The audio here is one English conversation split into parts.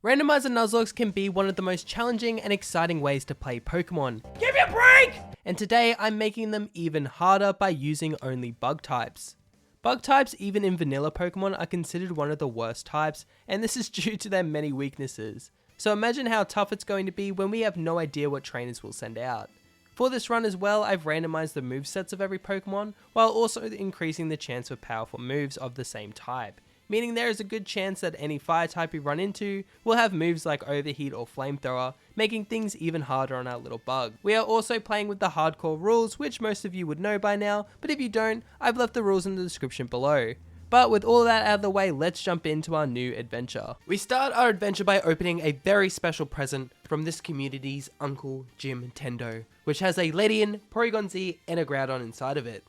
Randomizer Nuzlocke can be one of the most challenging and exciting ways to play Pokemon. Give me a break! And today I'm making them even harder by using only bug types. Bug types, even in vanilla Pokemon, are considered one of the worst types, and this is due to their many weaknesses. So imagine how tough it's going to be when we have no idea what trainers will send out. For this run as well, I've randomized the movesets of every Pokemon, while also increasing the chance of powerful moves of the same type, meaning there is a good chance that any fire type we run into will have moves like Overheat or Flamethrower, making things even harder on our little bug. We are also playing with the hardcore rules, which most of you would know by now, but if you don't, I've left the rules in the description below. But with all that out of the way, let's jump into our new adventure. We start our adventure by opening a very special present from this community's Uncle Jim Tendo, which has a Ladian, Porygon Z, and a Groudon inside of it.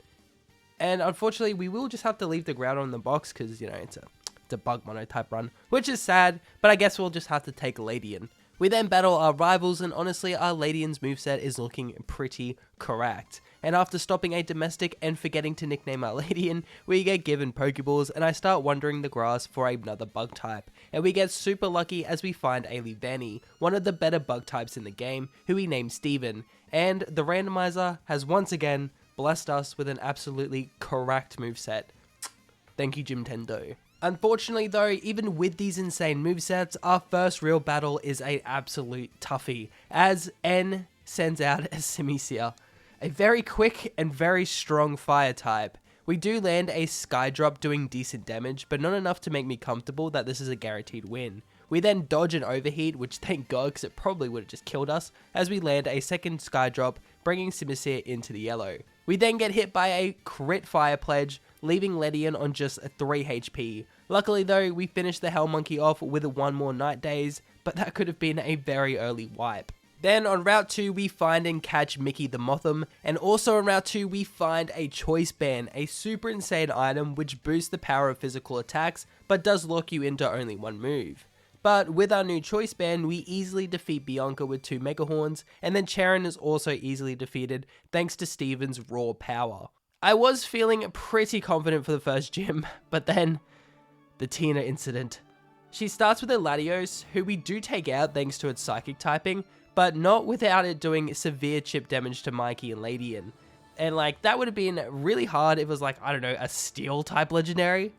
And unfortunately, we will just have to leave the Groudon in the box because, you know, it's a bug monotype run, which is sad, but I guess we'll just have to take Ladian. We then battle our rivals, and honestly, our Ladian's moveset is looking pretty correct. And after stopping a domestic and forgetting to nickname our Ladian, we get given Pokeballs, and I start wandering the grass for another bug type. And we get super lucky as we find a Leavanny, one of the better bug types in the game, who we name Steven. And the randomizer has once again blessed us with an absolutely correct moveset. Thank you, Jim Tendo. Unfortunately though, even with these insane movesets, our first real battle is an absolute toughie, as N sends out a Simisear, a very quick and very strong fire type. We do land a Sky Drop doing decent damage, but not enough to make me comfortable that this is a guaranteed win. We then dodge an Overheat, which thank God, because it probably would have just killed us, as we land a second Sky Drop, bringing Simisear into the yellow. We then get hit by a crit Fire Pledge, leaving Ladian on just 3 HP. Luckily though, we finished the Hell Monkey off with 1 more Night Days, but that could have been a very early wipe. Then on Route 2 we find and catch Mickey the Motham, and also on Route 2 we find a Choice Band, a super insane item which boosts the power of physical attacks, but does lock you into only one move. But with our new Choice Band, we easily defeat Bianca with 2 Mega Horns, and then Charon is also easily defeated thanks to Steven's raw power. I was feeling pretty confident for the first gym, but then the Tina incident. She starts with a Latios, who we do take out thanks to its psychic typing, but not without it doing severe chip damage to Mikey and Ladian. And like, that would have been really hard if it was like, I don't know, a steel type legendary.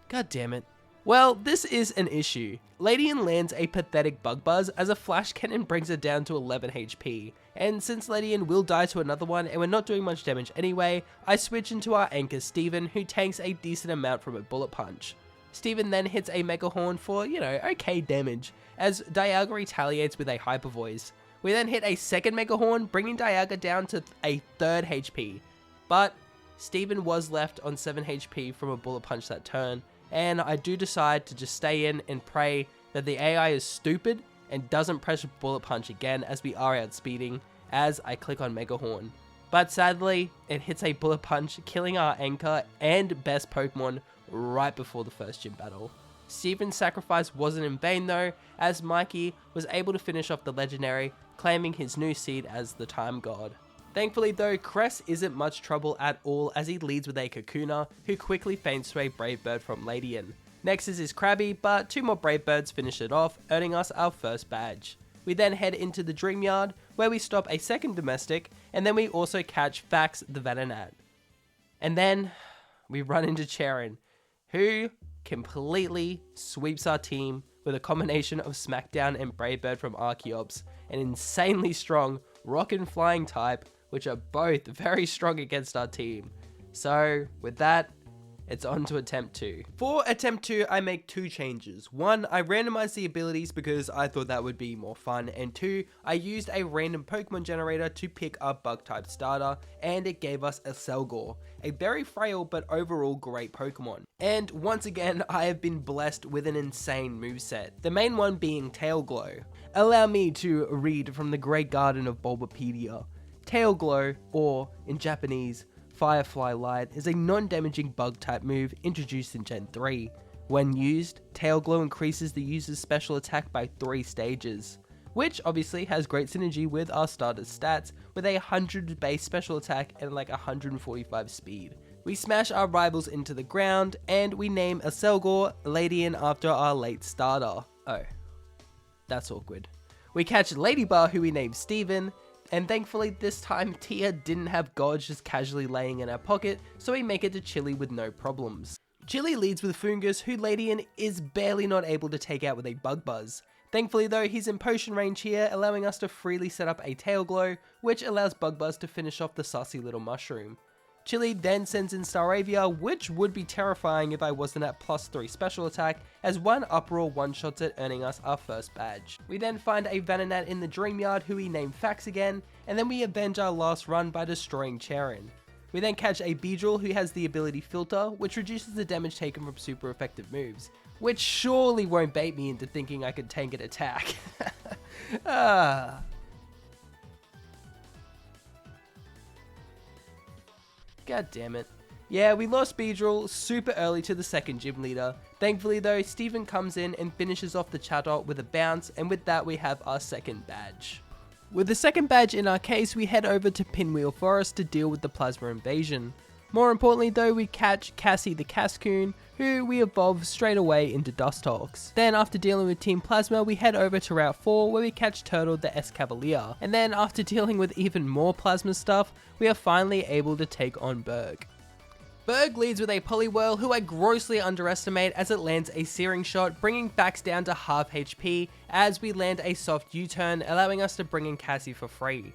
God damn it. Well, this is an issue. Ladian lands a pathetic Bug Buzz as a Flash Cannon brings it down to 11 HP. And since Ladian will die to another one and we're not doing much damage anyway, I switch into our anchor Steven, who tanks a decent amount from a Bullet Punch. Steven then hits a Mega Horn for, you know, okay damage, as Dialga retaliates with a Hyper Voice. We then hit a second Mega Horn, bringing Dialga down to a 3rd HP. But Steven was left on 7 HP from a Bullet Punch that turn, and I do decide to just stay in and pray that the AI is stupid and doesn't press Bullet Punch again as we are outspeeding as I click on Mega Horn. But sadly, it hits a Bullet Punch, killing our anchor and best Pokemon right before the first gym battle. Steven's sacrifice wasn't in vain though, as Mikey was able to finish off the legendary, claiming his new seed as the Time God. Thankfully though, Cress isn't much trouble at all as he leads with a Kakuna, who quickly feints to a Brave Bird from Ladian. Next is his Krabby, but 2 more Brave Birds finish it off, earning us our first badge. We then head into the Dream Yard, where we stop a second domestic, and then we also catch Fax the Venonat. And then we run into Charon, who completely sweeps our team with a combination of Smackdown and Brave Bird from Archeops, an insanely strong Rock and Flying type, which are both very strong against our team. So with that, it's on to attempt 2. For attempt 2, I make 2 changes. 1, I randomized the abilities because I thought that would be more fun, and 2, I used a random Pokemon generator to pick a bug type starter, and it gave us a Selgor, a very frail but overall great Pokemon. And once again, I have been blessed with an insane moveset, the main one being Tail Glow. Allow me to read from the Great Garden of Bulbapedia. Tail Glow, or in Japanese, Firefly Light, is a non-damaging bug type move introduced in Gen 3. When used, Tail Glow increases the user's special attack by 3 stages, which obviously has great synergy with our starter's stats, with a 100 base special attack and like 145 speed. We smash our rivals into the ground, and we name a Selgor Ladian after our late starter. Oh, that's awkward. We catch Ladybug, who we named Steven, and thankfully this time Tia didn't have Godge just casually laying in her pocket, so we make it to Chili with no problems. Chili leads with Fungus, who Ladian is barely not able to take out with a Bug Buzz. Thankfully though, he's in potion range here, allowing us to freely set up a Tail Glow, which allows Bug Buzz to finish off the sussy little mushroom. Chili then sends in Staravia, which would be terrifying if I wasn't at +3 special attack, as one Uproar one-shots it, earning us our first badge. We then find a Venonat in the Dream Yard, who we name Fax again, and then we avenge our last run by destroying Charon. We then catch a Beedrill, who has the ability Filter, which reduces the damage taken from super effective moves, which surely won't bait me into thinking I could tank an attack. God damn it. Yeah, we lost Beedrill super early to the second gym leader. Thankfully though, Steven comes in and finishes off the Chatot with a bounce, and with that we have our second badge. With the second badge in our case, we head over to Pinwheel Forest to deal with the Plasma Invasion. More importantly though, we catch Cassie the Cascoon, who we evolve straight away into Dusthawks. Then after dealing with Team Plasma, we head over to Route 4 where we catch Turtle the Escavalier. And then after dealing with even more Plasma stuff, we are finally able to take on Berg. Berg leads with a Poliwhirl, who I grossly underestimate as it lands a Searing Shot, bringing Fax down to half HP as we land a soft U-turn, allowing us to bring in Cassie for free.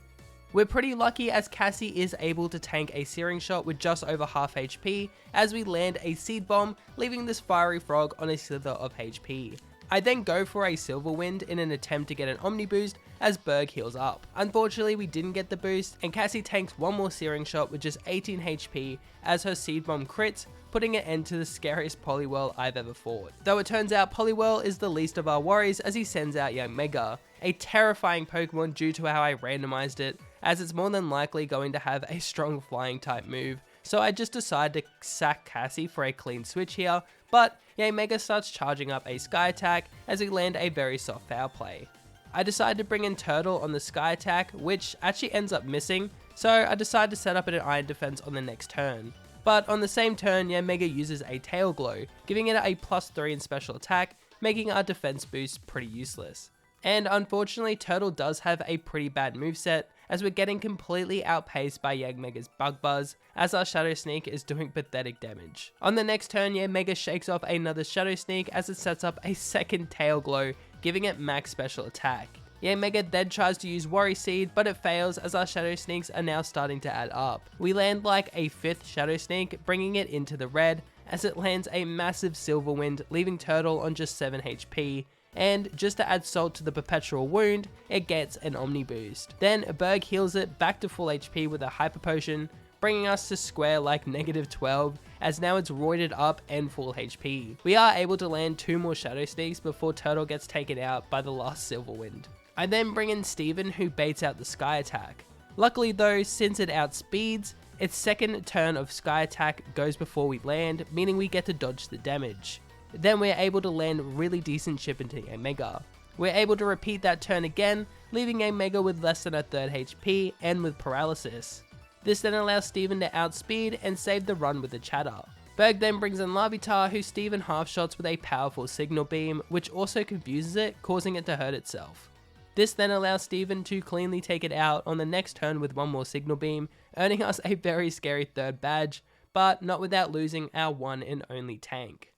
We're pretty lucky as Cassie is able to tank a Searing Shot with just over half HP as we land a Seed Bomb, leaving this Fiery Frog on a slither of HP. I then go for a Silver Wind in an attempt to get an Omni Boost as Berg heals up. Unfortunately we didn't get the boost, and Cassie tanks one more Searing Shot with just 18 HP as her Seed Bomb crits, putting an end to the scariest Poliwhirl I've ever fought. Though it turns out Poliwhirl is the least of our worries as he sends out Young Mega, a terrifying Pokemon due to how I randomized it, as it's more than likely going to have a strong flying type move, so I just decided to sack Cassie for a clean switch here, but Young Mega starts charging up a Sky Attack as we land a very soft Foul Play. I decided to bring in Turtle on the Sky Attack, which actually ends up missing, so I decided to set up an Iron Defense on the next turn. But on the same turn, Young Mega uses a Tail Glow, giving it a +3 in special attack, making our defense boost pretty useless. And unfortunately, Turtle does have a pretty bad moveset, as we're getting completely outpaced by Young Mega's Bug Buzz, as our Shadow Sneak is doing pathetic damage. On the next turn, Young Mega shakes off another Shadow Sneak as it sets up a second Tail Glow, giving it max special attack. Young Mega then tries to use Worry Seed, but it fails as our Shadow Sneaks are now starting to add up. We land like a 5th Shadow Sneak, bringing it into the red, as it lands a massive Silver Wind, leaving Turtle on just 7 HP. And just to add salt to the perpetual wound, it gets an Omni Boost. Then Berg heals it back to full HP with a Hyper Potion, bringing us to square like -12, as now it's roided up and full HP. We are able to land 2 more Shadow Sneaks before Turtle gets taken out by the last Silver Wind. I then bring in Steven, who baits out the Sky Attack. Luckily though, since it outspeeds, its second turn of Sky Attack goes before we land, meaning we get to dodge the damage. Then we're able to land really decent chip into Young Mega. We're able to repeat that turn again, leaving Young Mega with less than a third HP and with paralysis. This then allows Steven to outspeed and save the run with the Chatter. Berg then brings in Larvitar, who Steven half-shots with a powerful Signal Beam, which also confuses it, causing it to hurt itself. This then allows Steven to cleanly take it out on the next turn with one more Signal Beam, earning us a very scary third badge, but not without losing our one and only tank.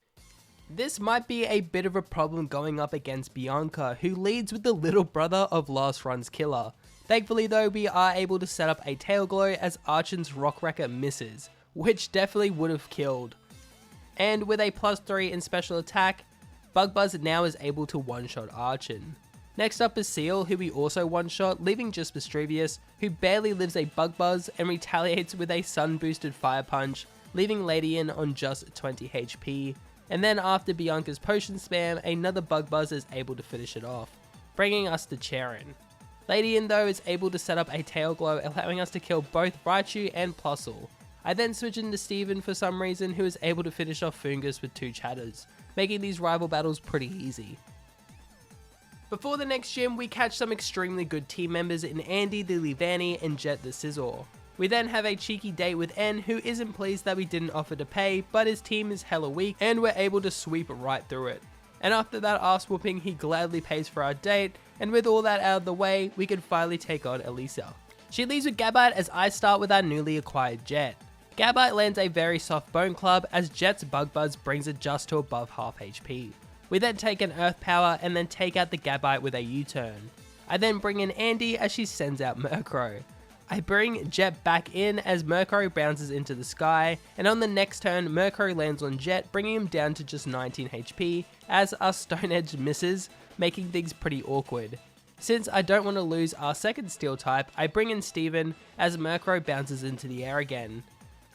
This might be a bit of a problem going up against Bianca, who leads with the little brother of last run's killer. Thankfully though, we are able to set up a Tail Glow as Archon's Rock Wrecker misses, which definitely would have killed. And with a +3 in special attack, Bug Buzz now is able to one-shot Archon. Next up is Seal, who we also one-shot, leaving just Mischievous, who barely lives a Bug Buzz and retaliates with a Sun-boosted Fire Punch, leaving Ladian on just 20 HP. And then after Bianca's potion spam, another Bug Buzz is able to finish it off, bringing us to Charon. Ladian though is able to set up a Tail Glow, allowing us to kill both Raichu and Plusle. I then switch into Steven for some reason, who is able to finish off Fungus with 2 Chatters, making these rival battles pretty easy. Before the next gym, we catch some extremely good team members in Andy the Leavanny and Jet the Scizor. We then have a cheeky date with N, who isn't pleased that we didn't offer to pay, but his team is hella weak and we're able to sweep right through it. And after that ass whooping, he gladly pays for our date, and with all that out of the way, we can finally take on Elisa. She leaves with Gabite as I start with our newly acquired Jet. Gabite lands a very soft bone club as Jet's bug buzz brings it just to above half HP. We then take an earth power and then take out the Gabite with a U-turn. I then bring in Andy as she sends out Murkrow. I bring Jet back in as Murkrow bounces into the sky, and on the next turn Murkrow lands on Jet, bringing him down to just 19 HP as our Stone Edge misses, making things pretty awkward. Since I don't want to lose our second Steel type, I bring in Steven as Murkrow bounces into the air again.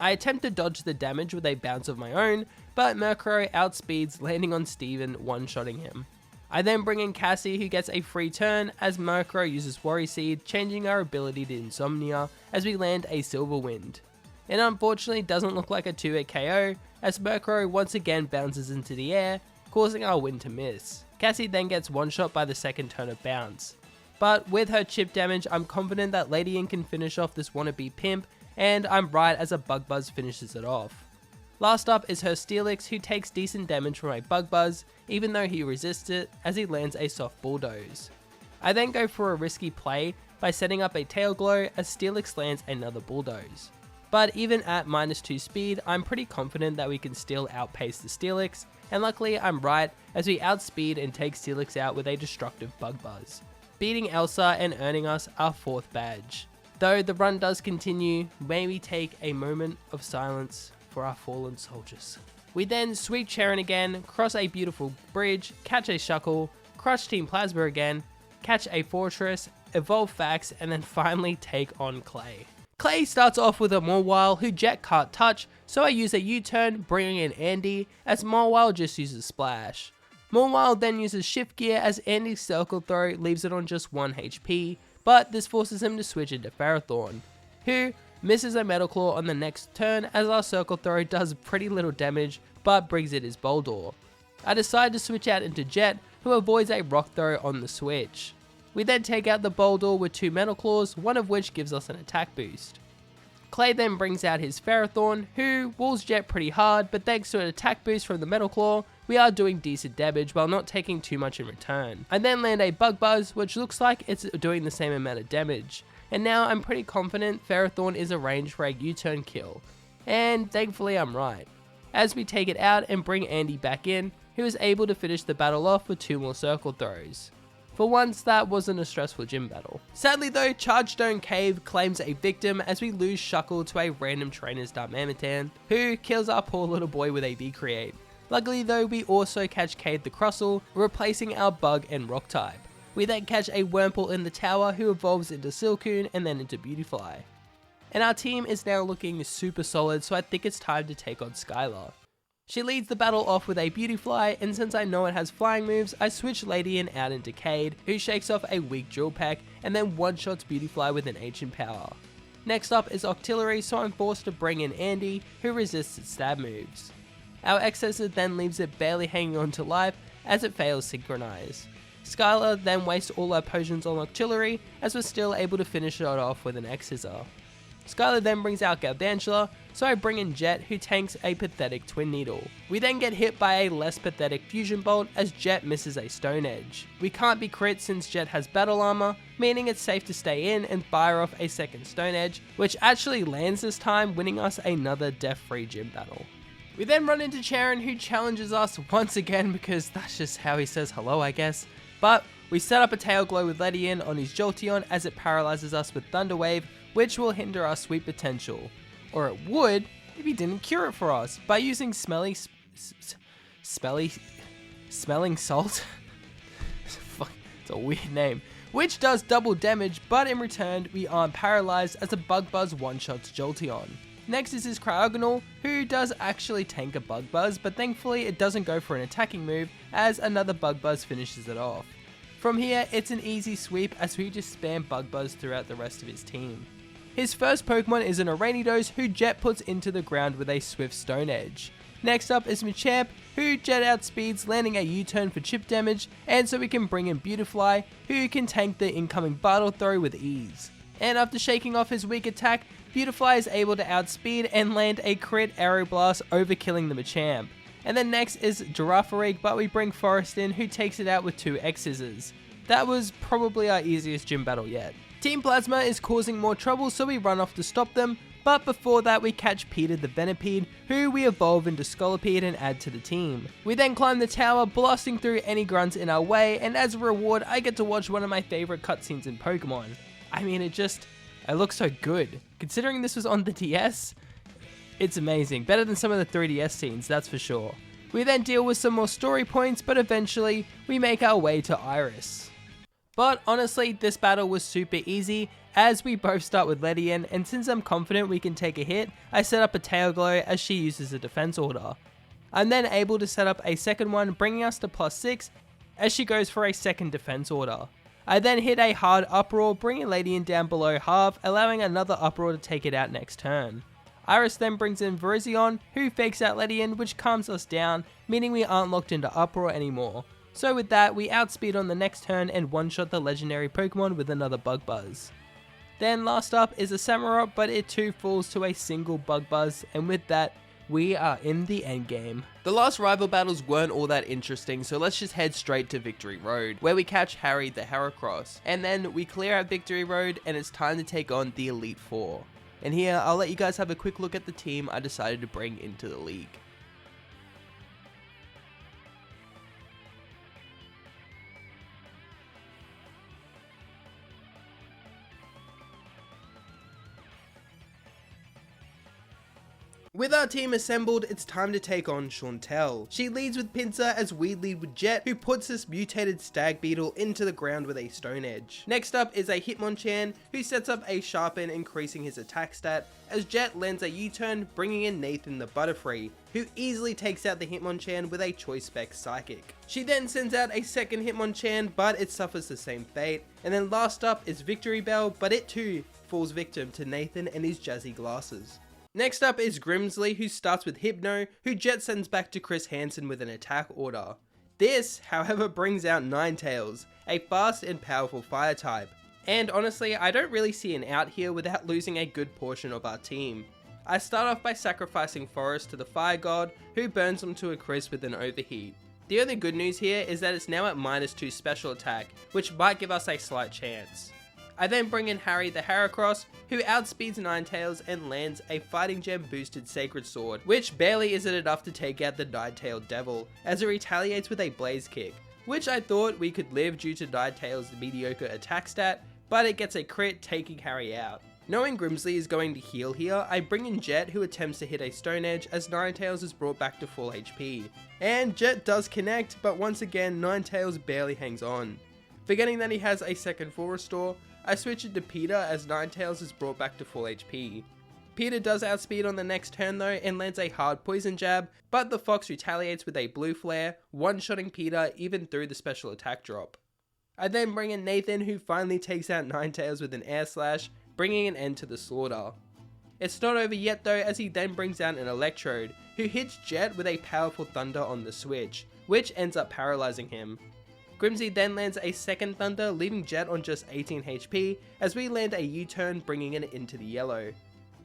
I attempt to dodge the damage with a bounce of my own, but Murkrow outspeeds, landing on Steven, one-shotting him. I then bring in Cassie, who gets a free turn as Murkrow uses Worry Seed, changing our ability to Insomnia as we land a Silver Wind. It unfortunately doesn't look like a 2-hit KO as Murkrow once again bounces into the air, causing our win to miss. Cassie then gets one-shot by the second turn of bounce. But with her chip damage, I'm confident that Ladian can finish off this wannabe pimp, and I'm right as a Bug Buzz finishes it off. Last up is her Steelix, who takes decent damage from a Bug Buzz, even though he resists it as he lands a soft Bulldoze. I then go for a risky play by setting up a Tail Glow as Steelix lands another Bulldoze. But even at -2 speed, I'm pretty confident that we can still outpace the Steelix, and luckily I'm right as we outspeed and take Steelix out with a destructive Bug Buzz, beating Elisa and earning us our 4th badge. Though the run does continue, may we take a moment of silence for our fallen soldiers. We then sweep Cheren again, cross a beautiful bridge, catch a Shuckle, crush Team Plasma again, catch a Fortress, evolve Fax, and then finally take on Clay. Clay starts off with a Mawile who Jet can't touch, so I use a U-turn, bringing in Andy, as Mawile just uses Splash. Mawile then uses Shift Gear as Andy's Circle Throw leaves it on just 1 HP, but this forces him to switch into Ferrothorn, who misses a Metal Claw on the next turn as our Circle Throw does pretty little damage but brings it his Boldore. I decide to switch out into Jet, who avoids a Rock Throw on the switch. We then take out the Boldore with 2 Metal Claws, one of which gives us an attack boost. Clay then brings out his Ferrothorn, who walls Jet pretty hard, but thanks to an attack boost from the Metal Claw, we are doing decent damage while not taking too much in return. I then land a Bug Buzz, which looks like it's doing the same amount of damage. And now I'm pretty confident Ferrothorn is arranged for a U-turn kill. And thankfully I'm right, as we take it out and bring Andy back in, who is able to finish the battle off with 2 more Circle Throws. For once, that wasn't a stressful gym battle. Sadly though, Chargestone Cave claims a victim as we lose Shuckle to a random trainer's Darmanitan, who kills our poor little boy with a V-Create. Luckily though, we also catch Cade the Crustle, replacing our Bug and Rock type. We then catch a Wurmple in the tower who evolves into Silcoon and then into Beautifly. And our team is now looking super solid, so I think it's time to take on Skylar. She leads the battle off with a Beautifly, and since I know it has flying moves, I switch Ladian out into Cade, who shakes off a weak Drill Peck and then one-shots Beautifly with an Ancient Power. Next up is Octillery, so I'm forced to bring in Andy, who resists its stab moves. Our Excessor then leaves it barely hanging on to life as it fails Synchronize. Skylar then wastes all our potions on Octillery as we're still able to finish it off with an X-Scissor. Skylar then brings out Galvantula, so I bring in Jet, who tanks a pathetic Twin Needle. We then get hit by a less pathetic Fusion Bolt as Jet misses a Stone Edge. We can't be crit since Jet has Battle Armor, meaning it's safe to stay in and fire off a second Stone Edge, which actually lands this time, winning us another death-free gym battle. We then run into Cheren, who challenges us once again because that's just how he says hello, I guess. But we set up a Tail Glow with Ladian on his Jolteon as it paralyzes us with Thunder Wave, which will hinder our sweep potential. Or it would if he didn't cure it for us by using Smelling Salt. Fuck, it's a weird name. Which does double damage, but in return we aren't paralyzed as a Bug Buzz one-shots Jolteon. Next is his Cryogonal, who does actually tank a Bug Buzz, but thankfully it doesn't go for an attacking move as another Bug Buzz finishes it off. From here, it's an easy sweep as we just spam Bug Buzz throughout the rest of his team. His first Pokemon is an Iranidos, who Jet puts into the ground with a swift Stone Edge. Next up is Machamp, who Jet outspeeds, landing a U-turn for chip damage, and so we can bring in Beautifly, who can tank the incoming Battle Throw with ease. And after shaking off his weak attack, Beautifly is able to outspeed and land a crit Aeroblast, overkilling the Machamp. And then next is Giraffe, but we bring Forest in, who takes it out with 2 X-Scissors. That was probably our easiest gym battle yet. Team Plasma is causing more trouble, so we run off to stop them, but before that we catch Peter the Venipede, who we evolve into Scolipede and add to the team. We then climb the tower, blasting through any grunts in our way, and as a reward I get to watch one of my favourite cutscenes in Pokemon. I mean, it looks so good. Considering this was on the DS, it's amazing. Better than some of the 3DS scenes, that's for sure. We then deal with some more story points, but eventually we make our way to Iris. But honestly, this battle was super easy, as we both start with Ladian, and since I'm confident we can take a hit, I set up a Tail Glow as she uses a defense order. I'm then able to set up a second one, bringing us to +6 as she goes for a second defense order. I then hit a hard Uproar, bringing Ladian down below half, allowing another Uproar to take it out next turn. Iris then brings in Virizion, who fakes out Ladian, which calms us down, meaning we aren't locked into Uproar anymore. So with that, we outspeed on the next turn and one-shot the legendary Pokemon with another Bug Buzz. Then last up is a Samurott, but it too falls to a single Bug Buzz, and with that, we are in the endgame. The last rival battles weren't all that interesting, so let's just head straight to Victory Road, where we catch Harry the Heracross, and then we clear out Victory Road and it's time to take on the Elite Four. And here, I'll let you guys have a quick look at the team I decided to bring into the league. With our team assembled, it's time to take on Chantel. She leads with Pinsir as we lead with Jet, who puts this mutated Stag Beetle into the ground with a Stone Edge. Next up is a Hitmonchan, who sets up a Sharpen, increasing his attack stat, as Jet lands a U-turn, bringing in Nathan the Butterfree, who easily takes out the Hitmonchan with a Choice Spec Psychic. She then sends out a second Hitmonchan, but it suffers the same fate. And then last up is Victory Bell, but it too falls victim to Nathan and his jazzy glasses. Next up is Grimsley, who starts with Hypno, who Jet sends back to Chris Hansen with an attack order. This, however, brings out Ninetales, a fast and powerful fire type. And honestly, I don't really see an out here without losing a good portion of our team. I start off by sacrificing Forest to the Fire God, who burns him to a crisp with an Overheat. The only good news here is that it's now at -2 special attack, which might give us a slight chance. I then bring in Harry the Heracross, who outspeeds Ninetales and lands a Fighting Gem boosted Sacred Sword, which barely is it enough to take out the Nine-Tailed Devil, as it retaliates with a Blaze Kick, which I thought we could live due to Ninetales' mediocre attack stat, but it gets a crit, taking Harry out. Knowing Grimsley is going to heal here, I bring in Jet, who attempts to hit a Stone Edge as Ninetales is brought back to full HP. And Jet does connect, but once again Ninetales barely hangs on. Forgetting that he has a second full restore, I switch it to Peter as Ninetales is brought back to full HP. Peter does outspeed on the next turn though and lands a hard Poison Jab, but the Fox retaliates with a Blue Flare, one-shotting Peter even through the special attack drop. I then bring in Nathan, who finally takes out Ninetales with an Air Slash, bringing an end to the slaughter. It's not over yet though, as he then brings out an Electrode, who hits Jet with a powerful Thunder on the switch, which ends up paralyzing him. Grimsley then lands a second Thunder, leaving Jet on just 18 HP, as we land a U-turn, bringing it into the yellow.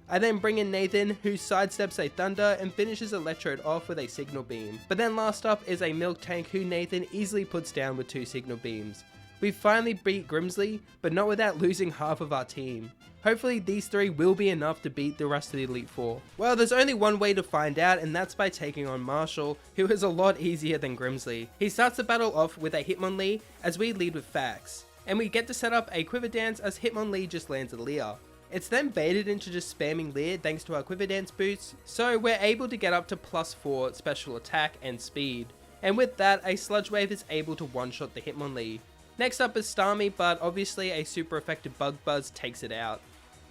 I then bring in Nathan, who sidesteps a Thunder and finishes Electrode off with a Signal Beam. But then last up is a Milk Tank, who Nathan easily puts down with 2 Signal Beams. We finally beat Grimsley, but not without losing half of our team. Hopefully these 3 will be enough to beat the rest of the Elite Four. Well, there's only one way to find out, and that's by taking on Marshall, who is a lot easier than Grimsley. He starts the battle off with a Hitmonlee, as we lead with Fax. And we get to set up a Quiver Dance as Hitmonlee just lands a Leer. It's then baited into just spamming Leer thanks to our Quiver Dance boost, so we're able to get up to +4 special attack and speed. And with that, a Sludge Wave is able to one-shot the Hitmonlee. Next up is Starmie, but obviously a super effective Bug Buzz takes it out.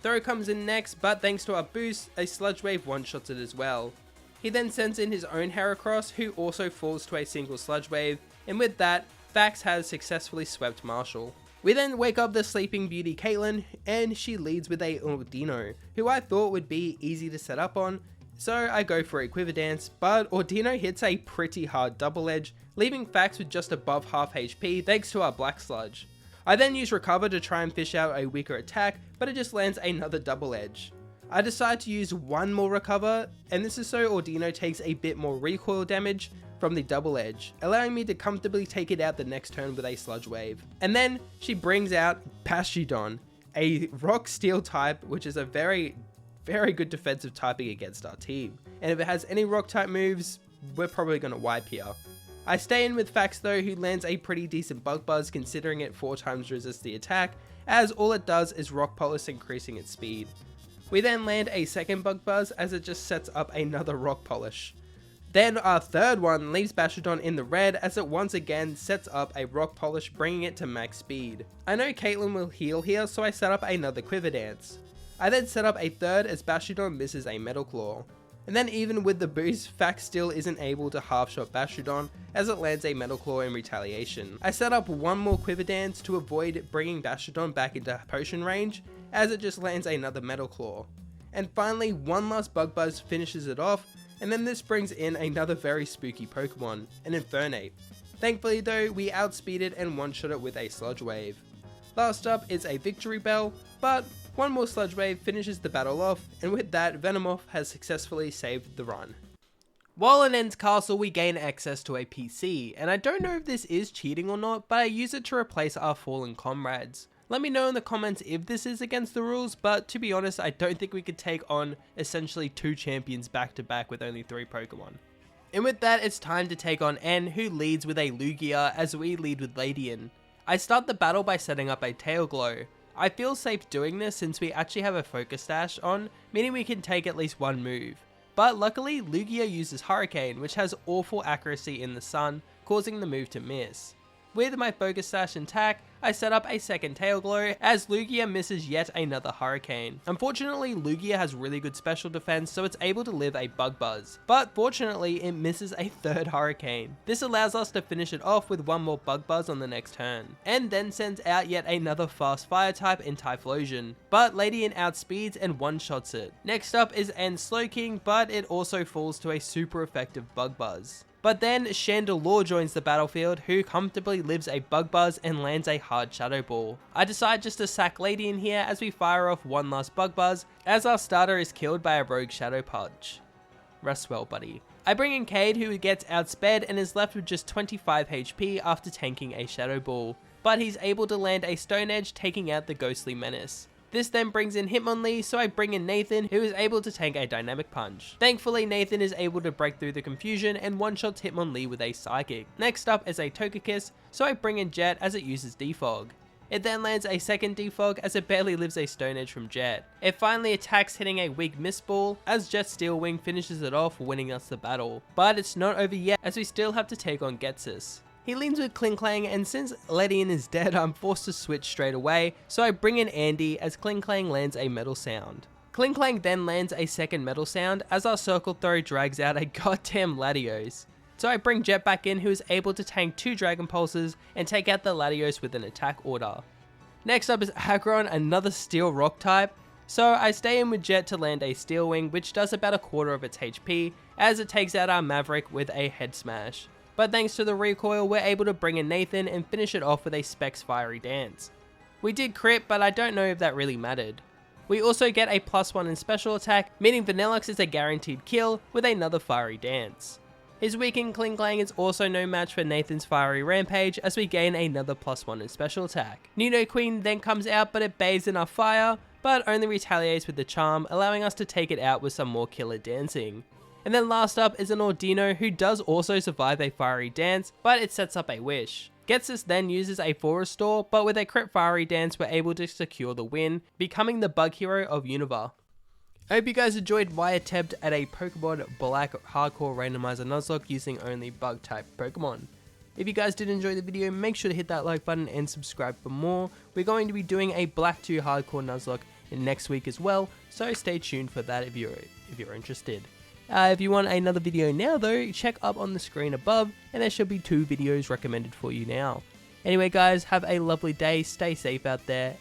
Throw comes in next, but thanks to our boost, a Sludge Wave one-shots it as well. He then sends in his own Heracross, who also falls to a single Sludge Wave, and with that, Fax has successfully swept Marshall. We then wake up the Sleeping Beauty Caitlyn, and she leads with a Ordino, who I thought would be easy to set up on, so I go for a Quiver Dance, but Ordino hits a pretty hard Double Edge, leaving Fax with just above half HP thanks to our Black Sludge. I then use Recover to try and fish out a weaker attack, but it just lands another Double Edge. I decide to use one more recover, and this is so Ordino takes a bit more recoil damage from the double edge, allowing me to comfortably take it out the next turn with a sludge wave. And then she brings out Bastiodon, a rock steel type, which is a very good defensive typing against our team. And if it has any rock type moves, we're probably going to wipe here. I stay in with Fax though, who lands a pretty decent bug buzz considering it 4 times resists the attack, as all it does is rock polish, increasing its speed. We then land a second bug buzz as it just sets up another rock polish. Then our third one leaves Bastiodon in the red as it once again sets up a rock polish, bringing it to max speed. I know Caitlyn will heal here, so I set up another quiver dance. I then set up a third as Bastiodon misses a Metal Claw. And then even with the boost, Fax still isn't able to half shot Bastiodon as it lands a Metal Claw in retaliation. I set up one more quiver dance to avoid bringing Bastiodon back into potion range as it just lands another Metal Claw. And finally, one last bug buzz finishes it off, and then this brings in another very spooky Pokemon, an Infernape. Thankfully though, we outspeed it and one-shot it with a Sludge Wave. Last up is a Victory Bell, but one more Sludge Wave finishes the battle off, and with that, Venomoth has successfully saved the run. While in End's Castle, we gain access to a PC, and I don't know if this is cheating or not, but I use it to replace our fallen comrades. Let me know in the comments if this is against the rules, but to be honest, I don't think we could take on essentially 2 champions back to back with only 3 Pokemon. And with that, it's time to take on N, who leads with a Lugia as we lead with Ladian. I start the battle by setting up a Tail Glow. I feel safe doing this since we actually have a Focus Dash on, meaning we can take at least one move. But luckily, Lugia uses Hurricane, which has awful accuracy in the sun, causing the move to miss. With my Focus Dash intact, I set up a second Tail Glow as Lugia misses yet another Hurricane. Unfortunately, Lugia has really good special defense, so it's able to live a Bug Buzz. But fortunately, it misses a third Hurricane. This allows us to finish it off with one more Bug Buzz on the next turn, and then sends out yet another fast fire type in Typhlosion. But Ladian outspeeds and one-shots it. Next up is N Slowking, but it also falls to a super effective Bug Buzz. But then Chandelure joins the battlefield, who comfortably lives a Bug Buzz and lands a hard Shadow Ball. I decide just to sack Ladian here as we fire off one last Bug Buzz, as our starter is killed by a rogue Shadow Punch. Rest well, buddy. I bring in Cade, who gets outsped and is left with just 25 HP after tanking a Shadow Ball, but he's able to land a Stone Edge, taking out the Ghostly Menace. This then brings in Hitmonlee, so I bring in Nathan, who is able to tank a Dynamic Punch. Thankfully, Nathan is able to break through the confusion and one-shots Hitmonlee with a Psychic. Next up is a Togekiss, so I bring in Jet as it uses Defog. It then lands a second Defog as it barely lives a Stone Edge from Jet. It finally attacks, hitting a weak Mist Ball as Jet's Steel Wing finishes it off, winning us the battle. But it's not over yet as we still have to take on Getsus. He leans with Klinklang, and since Ladian is dead, I'm forced to switch straight away, so I bring in Andy as Klinklang lands a Metal Sound. Klinklang then lands a second Metal Sound as our Circle Throw drags out a goddamn Latios. So I bring Jet back in, who is able to tank 2 Dragon Pulses and take out the Latios with an attack order. Next up is Aggron, another Steel Rock type, so I stay in with Jet to land a Steel Wing, which does about a quarter of its HP as it takes out our Maverick with a Head Smash. But thanks to the recoil, we're able to bring in Nathan and finish it off with a Specs Fiery Dance. We did crit, but I don't know if that really mattered. We also get a +1 in special attack, meaning Vanillux is a guaranteed kill with another Fiery Dance. His weakened Klinklang is also no match for Nathan's Fiery Rampage as we gain another +1 in special attack. Nidoqueen then comes out, but it bathes in our fire, but only retaliates with the charm, allowing us to take it out with some more killer dancing. And then last up is an Ordino, who does also survive a Fiery Dance, but it sets up a Wish. Getsus then uses a full restore, but with a crit Fiery Dance we're able to secure the win, becoming the bug hero of Unova. I hope you guys enjoyed my attempt at a Pokemon Black Hardcore Randomizer Nuzlocke using only bug type Pokemon. If you guys did enjoy the video, make sure to hit that like button and subscribe for more. We're going to be doing a Black 2 Hardcore Nuzlocke next week as well, so stay tuned for that if you're interested. If you want another video now though, check up on the screen above and there should be 2 videos recommended for you now. Anyway guys, have a lovely day, stay safe out there,